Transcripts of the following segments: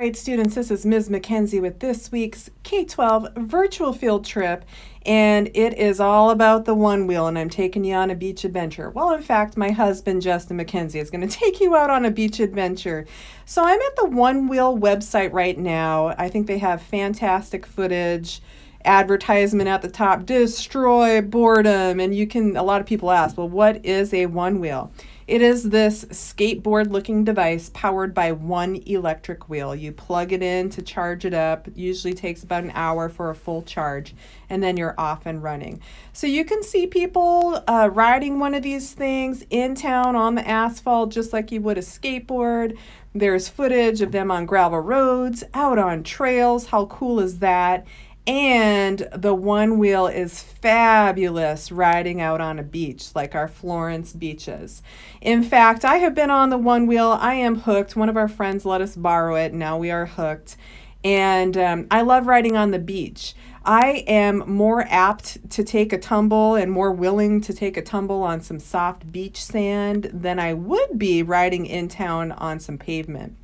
Great students, this is Ms. McKenzie with this week's K-12 virtual field trip, and it is all about the One Wheel, and I'm taking you on a beach adventure. Well, in fact, my husband, Justin McKenzie, is going to take you out on a beach adventure. So I'm at the One Wheel website right now. I think they have fantastic footage, advertisement at the top, destroy boredom, and a lot of people ask, well, what is a One Wheel? It is this skateboard-looking device powered by one electric wheel. You plug it in to charge it up. It usually takes about an hour for a full charge, and then you're off and running. So you can see people riding one of these things in town on the asphalt, just like you would a skateboard. There's footage of them on gravel roads, out on trails. How cool is that? And the One Wheel is fabulous riding out on a beach like our Florence beaches. In fact, I have been on the One Wheel. I am hooked. One of our friends let us borrow it. Now we are hooked. And I love riding on the beach. I am more apt to take a tumble and more willing to take a tumble on some soft beach sand than I would be riding in town on some pavement.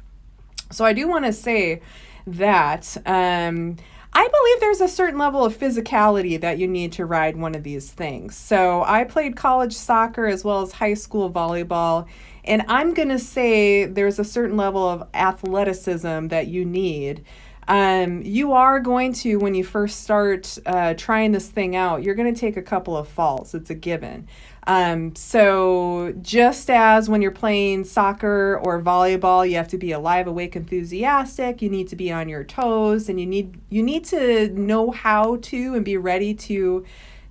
So I do want to say that I believe there's a certain level of physicality that you need to ride one of these things. So I played college soccer as well as high school volleyball, and I'm going to say there's a certain level of athleticism that you need. You are going to, when you first start trying this thing out, you're going to take a couple of falls. It's a given. So just as when you're playing soccer or volleyball, you have to be alive, awake, enthusiastic, you need to be on your toes, and you need to know how to and be ready to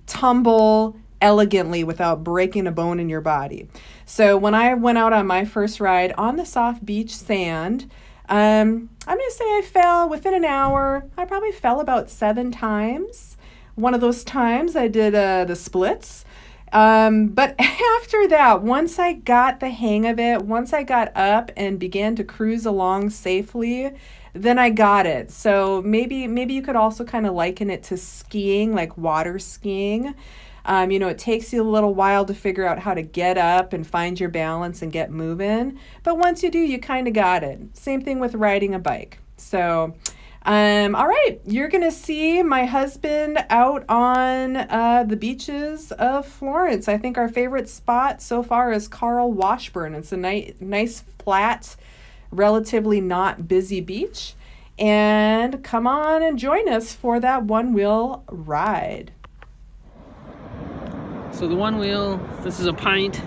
tumble elegantly without breaking a bone in your body. So when I went out on my first ride on the soft beach sand, I'm going to say I fell within an hour. I probably fell about 7 times. One of those times I did the splits. But after that, once I got the hang of it, once I got up and began to cruise along safely, then I got it. So maybe you could also kind of liken it to skiing, like water skiing. It takes you a little while to figure out how to get up and find your balance and get moving. But once you do, you kind of got it. Same thing with riding a bike. So, all right, you're going to see my husband out on the beaches of Florence. I think our favorite spot so far is Carl Washburn. It's a nice, flat, relatively not busy beach. And come on and join us for that One Wheel ride. So the One Wheel, this is a pint,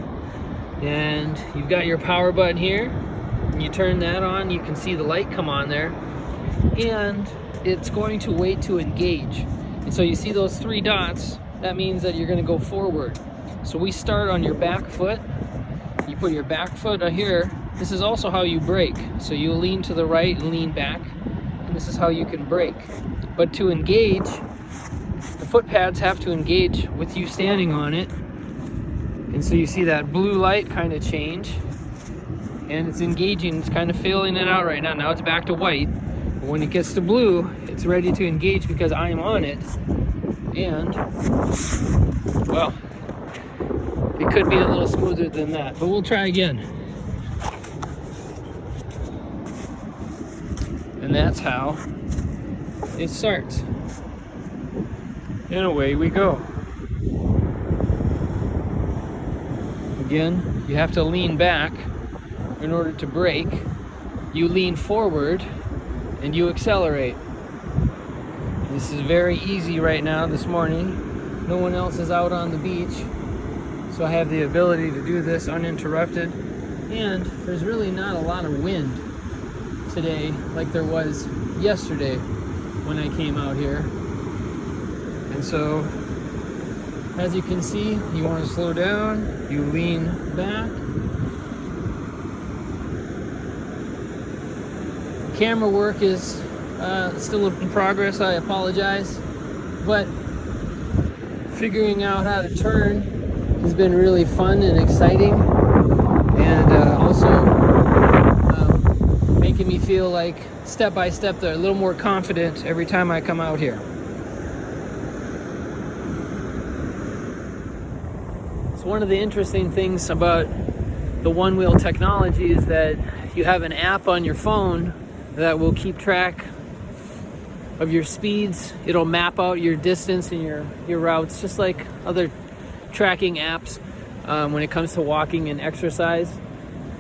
and you've got your power button here. When you turn that on, you can see the light come on there, and it's going to wait to engage. And so you see those 3 dots, that means that you're going to go forward. So we start on your back foot. You put your back foot here. This is also how you brake. So you lean to the right and lean back, and this is how you can brake. But to engage, the foot pads have to engage with you standing on it. And so you see that blue light kind of change, and it's engaging. It's kind of filling it out right now. Now it's back to white. But when it gets to blue, it's ready to engage because I am on it. And, well, it could be a little smoother than that, but we'll try again. And that's how it starts. And away we go. Again, you have to lean back in order to brake. You lean forward and you accelerate. This is very easy right now this morning. No one else is out on the beach, so I have the ability to do this uninterrupted. And there's really not a lot of wind today like there was yesterday when I came out here. And so, as you can see, you want to slow down, you lean back. Camera work is still in progress, I apologize. But figuring out how to turn has been really fun and exciting. And also making me feel like step by step, they're a little more confident every time I come out here. So one of the interesting things about the One Wheel technology is that you have an app on your phone that will keep track of your speeds. It'll map out your distance and your routes, just like other tracking apps when it comes to walking and exercise.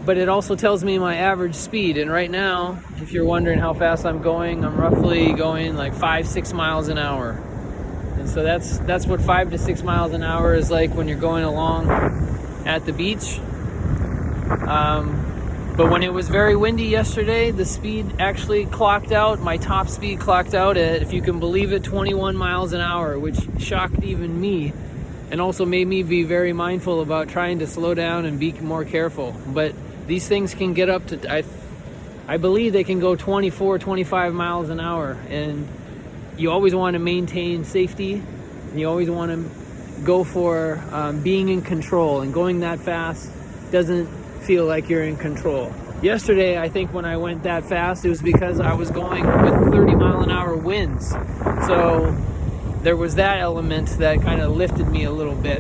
But it also tells me my average speed, and right now, if you're wondering how fast I'm going, I'm roughly going like 5-6 miles an hour. And so that's what 5 to 6 miles an hour is like when you're going along at the beach. But when it was very windy yesterday, the speed actually clocked out, my top speed clocked out at, if you can believe it, 21 miles an hour, which shocked even me, and also made me be very mindful about trying to slow down and be more careful. But these things can get up to, I believe they can go 24, 25 miles an hour, and you always want to maintain safety, and you always want to go for being in control, and going that fast doesn't feel like you're in control. Yesterday, I think when I went that fast, it was because I was going with 30 mile an hour winds. So there was that element that kind of lifted me a little bit.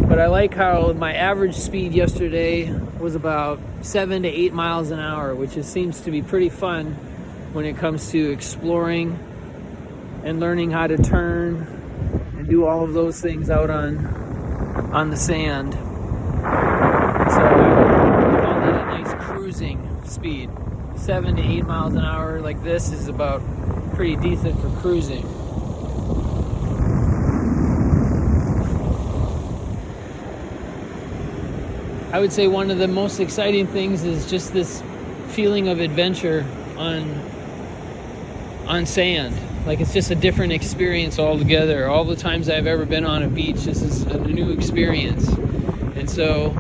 But I like how my average speed yesterday was about 7 to 8 miles an hour, which seems to be pretty fun when it comes to exploring and learning how to turn and do all of those things out on the sand. So I would call that a nice cruising speed. 7 to 8 miles an hour like this is about pretty decent for cruising. I would say one of the most exciting things is just this feeling of adventure on sand. Like, it's just a different experience altogether. All the times I've ever been on a beach, this is a new experience. And so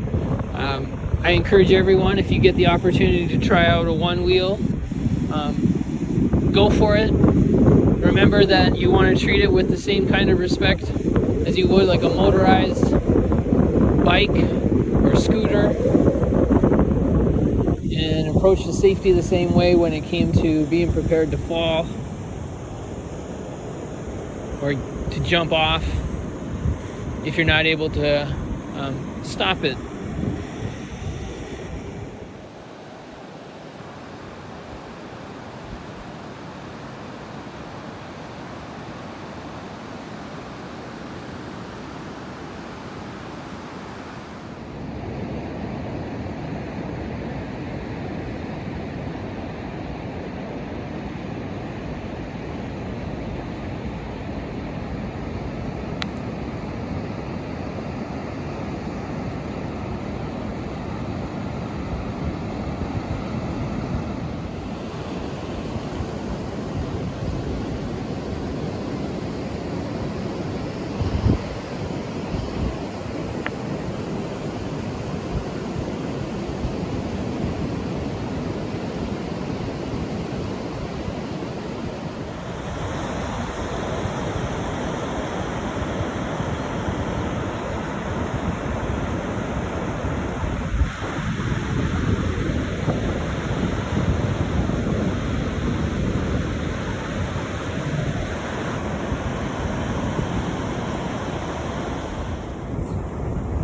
I encourage everyone, if you get the opportunity to try out a one wheel, go for it. Remember that you want to treat it with the same kind of respect as you would like a motorized bike or scooter, and approach the safety the same way when it came to being prepared to fall or to jump off if you're not able to stop it.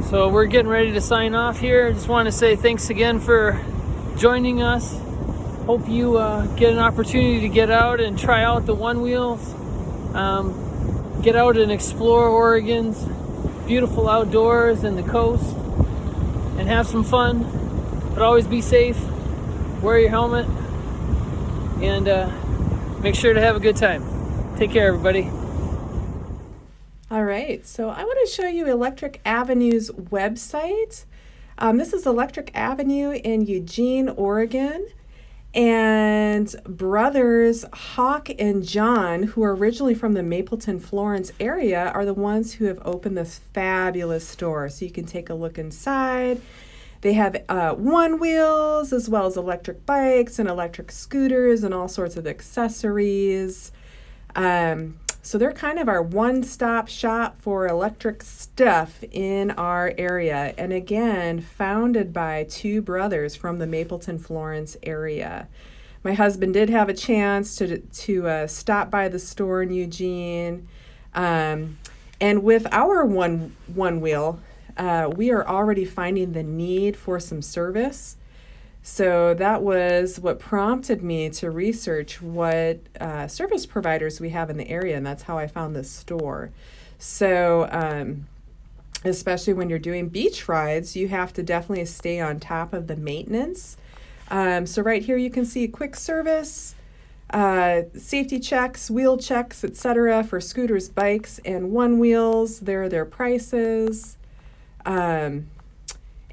So we're getting ready to sign off here. I just want to say thanks again for joining us. Hope you get an opportunity to get out and try out the one wheels. Get out and explore Oregon's beautiful outdoors and the coast and have some fun. But always be safe, wear your helmet, and make sure to have a good time. Take care, everybody. All right, so I want to show you Electric Avenue's website. This is Electric Avenue in Eugene, Oregon. And brothers Hawk and John, who are originally from the Mapleton, Florence area, are the ones who have opened this fabulous store. So you can take a look inside. They have one wheels as well as electric bikes and electric scooters and all sorts of accessories. So they're kind of our one-stop shop for electric stuff in our area. And again, founded by two brothers from the Mapleton, Florence area. My husband did have a chance to stop by the store in Eugene. And with our one wheel, we are already finding the need for some service. So that was what prompted me to research what service providers we have in the area, and that's how I found this store. So, especially when you're doing beach rides, you have to definitely stay on top of the maintenance. So right here you can see quick service, safety checks, wheel checks, etc. for scooters, bikes, and one wheels. There are their prices.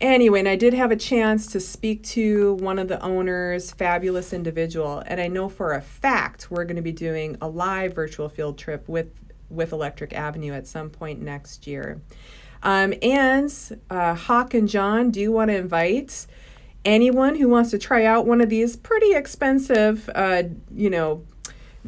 Anyway, and I did have a chance to speak to one of the owners, fabulous individual, and I know for a fact we're going to be doing a live virtual field trip with Electric Avenue at some point next year. And Hawk and John do want to invite anyone who wants to try out one of these pretty expensive,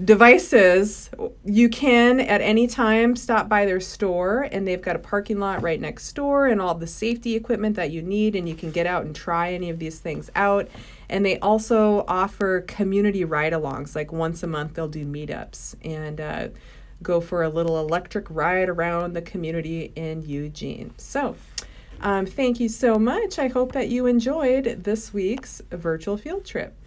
devices. You can at any time stop by their store, and they've got a parking lot right next door and all the safety equipment that you need, and you can get out and try any of these things out. And they also offer community ride-alongs. Like once a month they'll do meetups and go for a little electric ride around the community in Eugene. So thank you so much. I hope that you enjoyed this week's virtual field trip.